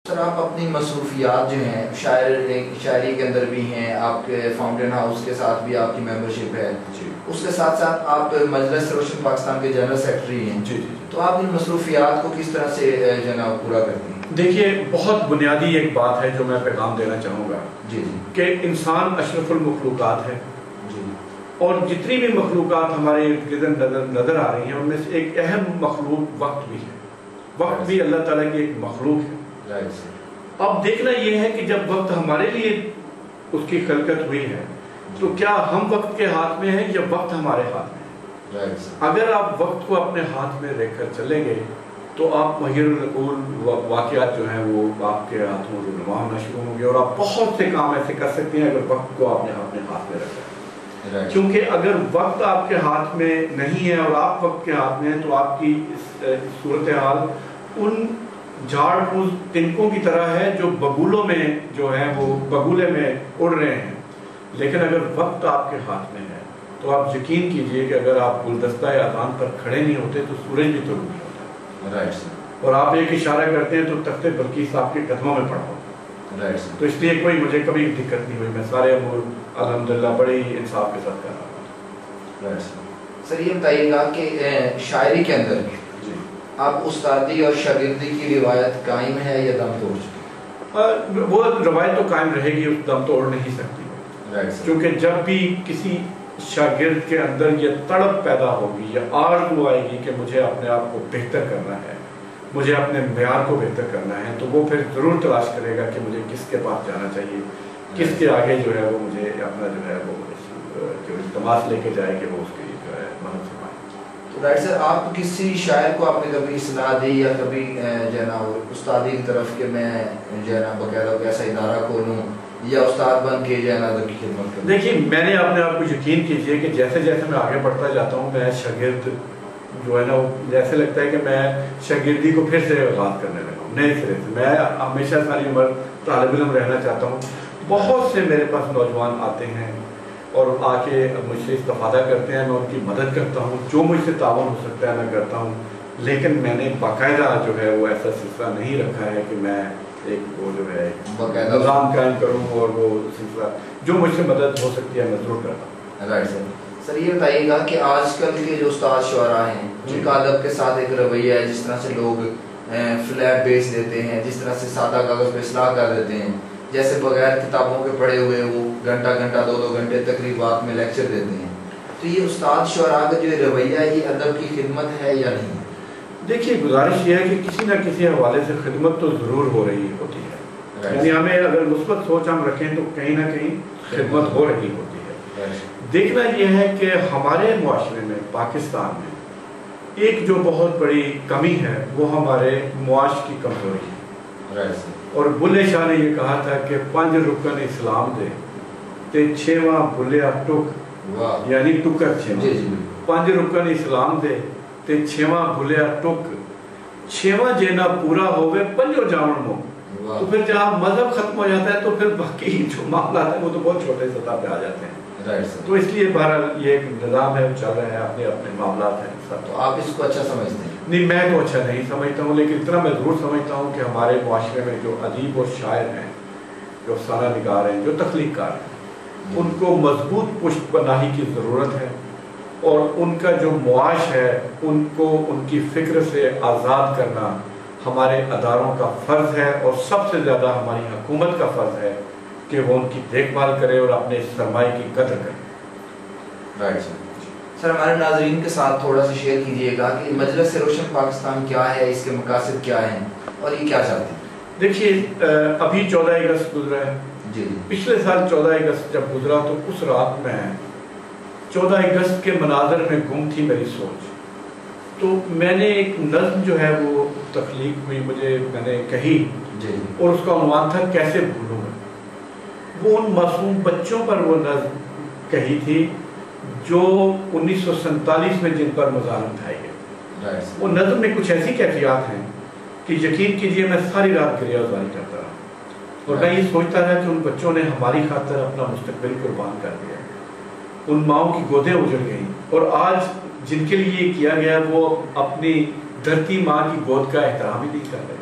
سر آپ اپنی مصروفیات جو ہیں شاعری کے اندر بھی ہیں، آپ کے فاؤنٹین ہاؤس کے ساتھ بھی آپ کی ممبرشپ ہے جی، اس کے ساتھ ساتھ آپ مجلس روشن پاکستان کے جنرل سیکرٹری ہیں جی جی، تو آپ ان مصروفیات کو کس طرح سے جو ہے پورا کرتے ہیں؟ دیکھیے، بہت بنیادی ایک بات ہے جو میں پیغام دینا چاہوں گا جی جی کہ انسان اشرف المخلوقات ہے جی، اور جتنی بھی مخلوقات ہمارے ارد گرد نظر آ رہی ہیں ان میں سے ایک اہم مخلوق وقت بھی ہے۔ وقت بھی اللہ تعالیٰ کی ایک مخلوق ہے۔ اب دیکھنا یہ ہے کہ جب وقت ہمارے لیے اس کی خلقت ہوئی ہے تو کیا ہم وقت کے ہاتھ میں ہیں یا وقت ہمارے ہاتھ میں ہے؟ اگر آپ وقت کو اپنے ہاتھ میں رکھ کر چلیں گے تو آپ مہیر العقول واقعات جو ہیں وہ آپ کے ہاتھوں رونما ہونا شروع ہوں گے اور آپ بہت سے کام ایسے کر سکتے ہیں اگر وقت کو آپ نے اپنے ہاتھ میں رکھا۔ کیونکہ اگر وقت آپ کے ہاتھ میں نہیں ہے اور آپ وقت کے ہاتھ میں ہیں تو آپ کی صورتحال ان جھاڑ پھوس تنکوں کی طرح ہے جو بگولوں میں جو ہے وہ بگولے میں اڑ رہے ہیں۔ لیکن اگر وقت آپ کے ہاتھ میں ہے تو آپ یقین کیجئے کہ اگر آپ گلدستہ اذان پر کھڑے نہیں ہوتے تو سورج بھی طلوع نہیں ہوتا، اور آپ ایک اشارہ کرتے ہیں تو تخت بلقیس آپ کے قدموں میں پڑا ہوتا۔ تو اس لیے کوئی مجھے کبھی دقت نہیں ہوئی، میں سارے امور الحمدللہ بڑے ہی انصاف کے ساتھ کر رہا ہوں۔ سر یہ بتائیے گا کہ شاعری کے اندر آپ استادی اور شاگردی کی روایت قائم ہے یا دم توڑ چکی؟ وہ روایت تو قائم رہے گی، دم توڑ نہیں سکتی، کیونکہ جب بھی کسی شاگرد کے اندر یہ تڑپ پیدا ہوگی یا آرزو آئے گی کہ مجھے اپنے آپ کو بہتر کرنا ہے، مجھے اپنے معیار کو بہتر کرنا ہے، تو وہ پھر ضرور تلاش کرے گا کہ مجھے کس کے پاس جانا چاہیے، کس کے آگے جو ہے وہ مجھے اپنا جو ہے وہ جو التماس لے کے جائے کہ وہ اس کی جو ہے مدد فرمائے۔ ڈاکٹر صاحب، آپ کسی شاعر کو آپ نے کبھی اصلاح دی یا کبھی جو ہے نا استادی کی طرف کہ میں جو ہے نا باقاعدہ کوئی ایسا ادارہ کھولوں یا استاد بن کے جو ہے نا ادب کی خدمت کروں؟ دیکھیے، میں نے اپنے آپ کو یقین کیجئے کہ جیسے جیسے میں آگے بڑھتا جاتا ہوں میں شاگرد جو ہے نا جیسے لگتا ہے کہ میں شاگردی کو پھر سے آغاز کرنے لگا ہوں نئے سرے سے۔ میں ہمیشہ ساری عمر طالب علم رہنا چاہتا ہوں۔ بہت سے میرے پاس نوجوان آتے ہیں اور آ کے مجھ سے استفادہ کرتے ہیں، میں ان کی مدد کرتا ہوں، جو مجھ سے تعاون ہو سکتا ہے میں کرتا ہوں، لیکن میں نے باقاعدہ جو ہے وہ ایسا سلسلہ نہیں رکھا ہے کہ میں ایک وہ جو ہے نظام قائم کروں اور وہ سلسلہ جو مجھ سے مدد ہو سکتی ہے میں ضرور کرتا ہوں۔ رائٹ سر، یہ بتائیے گا کہ آج کل کے جو استاد شعراء ہیں ان کا ادب کے ساتھ ایک رویہ ہے، جس طرح سے لوگ فلیپ بیس دیتے ہیں، جس طرح سے سادہ کاغذ پہ اصلاح کر دیتے ہیں، جیسے بغیر کتابوں کے پڑھے ہوئے وہ گھنٹہ گھنٹہ 2 گھنٹے تقریبات میں لیکچر دیتے ہیں، تو یہ استاد شعراء کا جو رویہ ہے یہ ادب کی خدمت ہے یا نہیں؟ دیکھیے، گزارش یہ ہے کہ کسی نہ کسی حوالے سے خدمت تو ضرور ہو رہی ہوتی ہے، یعنی ہمیں اگر مثبت سوچ ہم رکھیں تو کہیں نہ کہیں خدمت ہو رہی ہوتی ہے۔ دیکھنا یہ ہے کہ ہمارے معاشرے میں پاکستان میں ایک جو بہت بڑی کمی ہے وہ ہمارے معاش کی کمزوری ہے، اور بلے شاہ نے یہ کہا تھا کہ 5 رکن اسلام دے تے 6واں بلیا ٹک، یعنی ٹکر 6 5 رکن اسلام دے تے 6واں بلیا ٹک، 6واں جینا پورا ہوئے 5 جاون مو۔ تو پھر جہاں مذہب ختم ہو جاتا ہے تو پھر باقی جو معاملات ہیں وہ تو بہت چھوٹے سطح پہ آ جاتے ہیں۔ تو اس لیے بہرحال یہ ایک نظام ہے، چل رہا ہے، اپنے اپنے معاملات ہیں سب۔ تو آپ اس کو اچھا سمجھتے ہیں؟ نہیں، میں تو اچھا نہیں سمجھتا ہوں، لیکن اتنا میں ضرور سمجھتا ہوں کہ ہمارے معاشرے میں جو ادیب اور شاعر ہیں، جو افسانہ نگار ہیں، جو تخلیق کار ہیں، ان کو مضبوط پشت پناہی کی ضرورت ہے، اور ان کا جو معاش ہے ان کو ان کی فکر سے آزاد کرنا ہمارے اداروں کا فرض ہے، اور سب سے زیادہ ہماری حکومت کا فرض ہے کہ وہ ان کی دیکھ بھال کرے اور اپنے سرمایہ کی قدر کرے۔ سر، ہمارے ناظرین کے ساتھ تھوڑا سا شیئر کیجئے گا کہ مجلس روشن پاکستان کیا ہے، اس کے مقاصد کیا ہیں اور یہ کیا چاہتے ہیں؟ دیکھیے، ابھی 14 اگست گزرا ہے جی، پچھلے سال 14 اگست جب گزرا تو اس رات میں 14 اگست کے مناظر میں گم تھی میری سوچ، تو میں نے ایک نظم جو ہے وہ تخلیق ہوئی، میں نے کہی، اور اس کا عنوان تھا کیسے بھولوں گا۔ وہ ان معصوم بچوں پر وہ نظم کہی تھی جو 1947 میں جن پر مظالم اٹھائے گئے۔ وہ نظم میں کچھ ایسی کیفیات ہیں کہ یقین کیجئے میں ساری رات گریہ زاری کرتا رہا، اور میں یہ سوچتا رہا کہ ان بچوں نے ہماری خاطر اپنا مستقبل قربان کر دیا، ان ماؤں کی گودیں اجڑ گئیں، اور آج جن کے لیے یہ کیا گیا وہ اپنی دھرتی ماں کی گود کا احترام ہی نہیں کر رہے۔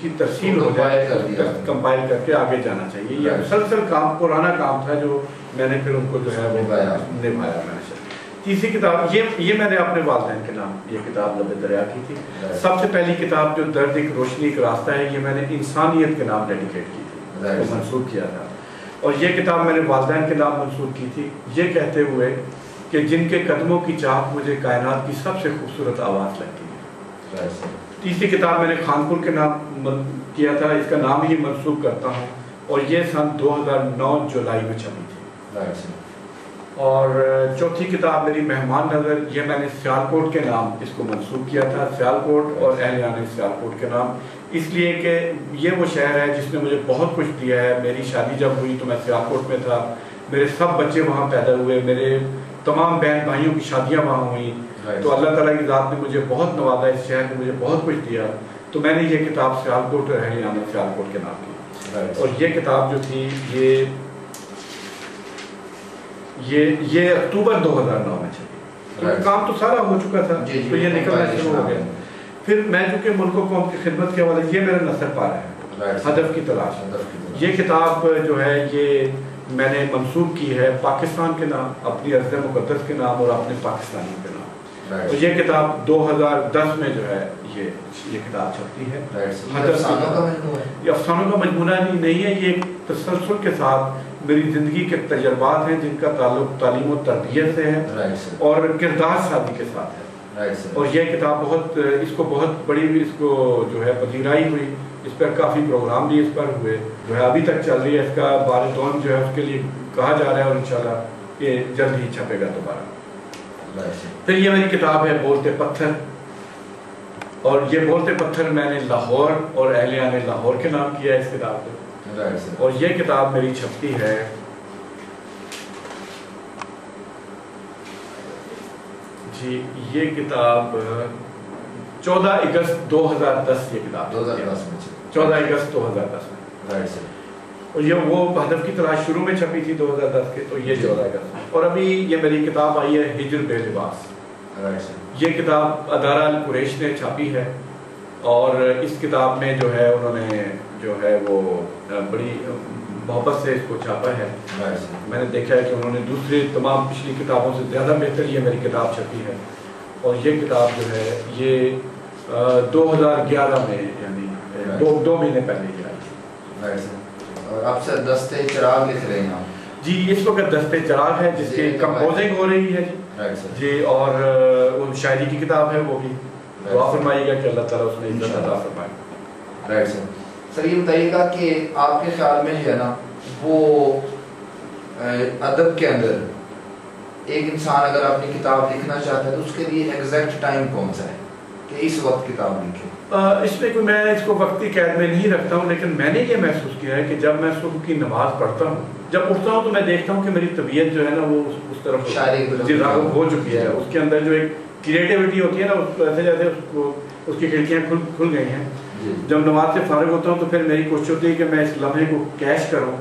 کی ترسیل ہو جائے، کمپائل کر کے آگے جانا چاہیے. یہ مسلسل کام، پرانا کام تھا جو میں نے پھر ان کو جو ہے وہ نبھایا میں نے. تیسری کتاب یہ میں نے اپنے والدین کے نام یہ کتاب لب دریا کی تھی. سب سے پہلی کتاب جو درد ایک روشنی ایک راستہ ہے، یہ میں نے انسانیت کے نام ڈیڈیکیٹ کی تھی، وہ منسوخ کیا تھا. اور یہ کتاب میں نے والدین کے نام منسوخ کی تھی، یہ کہتے ہوئے کہ جن کے قدموں کی چاہت مجھے کائنات کی سب سے خوبصورت آواز لگتی ہے. تیسری کتاب میں نے خانپور کے نام کیا تھا، اس کا نام ہی منسوخ کرتا ہوں، اور یہ سن 2009 جولائی میں چھپی تھی. اور چوتھی کتاب میری مہمان نظر، یہ میں نے سیالکوٹ کے نام اس کو منسوخ کیا تھا، سیالکوٹ اور اہلیان سیالکوٹ کے نام، اس لیے کہ یہ وہ شہر ہے جس نے مجھے بہت کچھ دیا ہے. میری شادی جب ہوئی تو میں سیالکوٹ میں تھا، میرے سب بچے وہاں پیدا ہوئے، میرے تمام بہن بھائیوں کی شادیاں وہاں ہوئیں. تو اللہ تعالیٰ کی ذات نے مجھے بہت نوازا، اس شہر نے مجھے بہت کچھ دیا. تو میں نے یہ کتاب سیالکوٹ اور اہلیان سیالکوٹ کے نام کی. اور یہ کتاب جو تھی یہ اکتوبر 2009 میں چلی. کام تو سارا ہو چکا تھا تو یہ نکلنا شروع ہو گیا. پھر میں چونکہ ملک و قوم کی خدمت کے حوالے، یہ میرا نثر پارہ ہے، ہدف کی تلاش. یہ کتاب جو ہے یہ میں نے منسوخ کی ہے پاکستان کے نام، اپنی ارض مقدس کے نام اور اپنے پاکستانیوں کے نام. اور یہ کتاب 2010 میں جو ہے یہ کتاب چھپتی ہے. یہ افسانوں کا مجموعہ نہیں ہے، یہ تسلسل کے ساتھ میری زندگی کے تجربات ہیں جن کا تعلق تعلیم و تربیت سے ہے اور کردار سازی کے ساتھ ہے. اور یہ کتاب اس کو بہت بڑی اس کو جو ہے پذیرائی ہوئی، اس پر کافی پروگرام بھی اس پر ہوئے، جو ہے ابھی تک چل رہی ہے. اس کا بارتون جو ہے اس کے لیے کہا جا رہا ہے، اور انشاءاللہ یہ جلد ہی چھپے گا دوبارہ. پھر یہ میری کتاب ہے بولتے پتھر، اور یہ بولتے پتھر میں نے لاہور اور اہلیان لاہور کے نام کیا ہے اس کتاب کو. اور یہ کتاب میری چھپتی ہے جی، یہ کتاب 14 اگست 2010 یہ کتاب 14 اگست 2010 میں. اور یہ وہ ہدف کی تلاش شروع میں چھپی تھی 2010 کے، تو یہ 14 اگست. اور ابھی یہ میری کتاب آئی ہے ہجر بے لباس. یہ کتاب ادارہ القریش نے چھاپی ہے، اور اس کتاب میں جو ہے انہوں نے جو ہے وہ بڑی محبت سے اس کو چھاپا ہے. میں نے دیکھا ہے کہ انہوں نے دوسری تمام پچھلی کتابوں سے زیادہ بہتر یہ میری کتاب چھپی ہے. اور یہ کتاب جو ہے یہ 2011 میں یعنی دو مہینے پہلے یہ آئی. اور اب سے دستے چراغ لکھ رہے ہیں جی، اس وقت دستے چراغ ہے جس کی کمپوزنگ ہو رہی ہے جی. اور وہ شاعری کی کتاب ہے، وہ بھی دعا فرمائیے گا کہ اللہ تعالیٰ اس میں عزت عطا فرمائے. سر یہ بتائیے گا کہ آپ کے خیال میں ہے نا وہ ادب کے اندر ایک انسان اگر اپنی کتاب لکھنا چاہتا ہے تو اس کے لیے ایگزیکٹ ٹائم کون سا ہے کہ اس وقت کتاب لکھے؟ اس میں کوئی میں اس کو وقتی قید میں نہیں رکھتا ہوں، لیکن میں نے یہ محسوس کیا ہے کہ جب میں صبح کی نماز پڑھتا ہوں، جب اٹھتا ہوں تو میں دیکھتا ہوں کہ میری طبیعت جو ہے نا وہ اس طرف راغب ہو چکی ہے. اس کے اندر جو ایک کریٹیوٹی ہوتی ہے نا، ایسے جیسے اس کی کھڑکیاں کھل گئی ہیں. جب نماز سے فارغ ہوتا ہوں تو پھر میری کوشش ہوتی ہے کہ میں اس لمحے کو کیچ کروں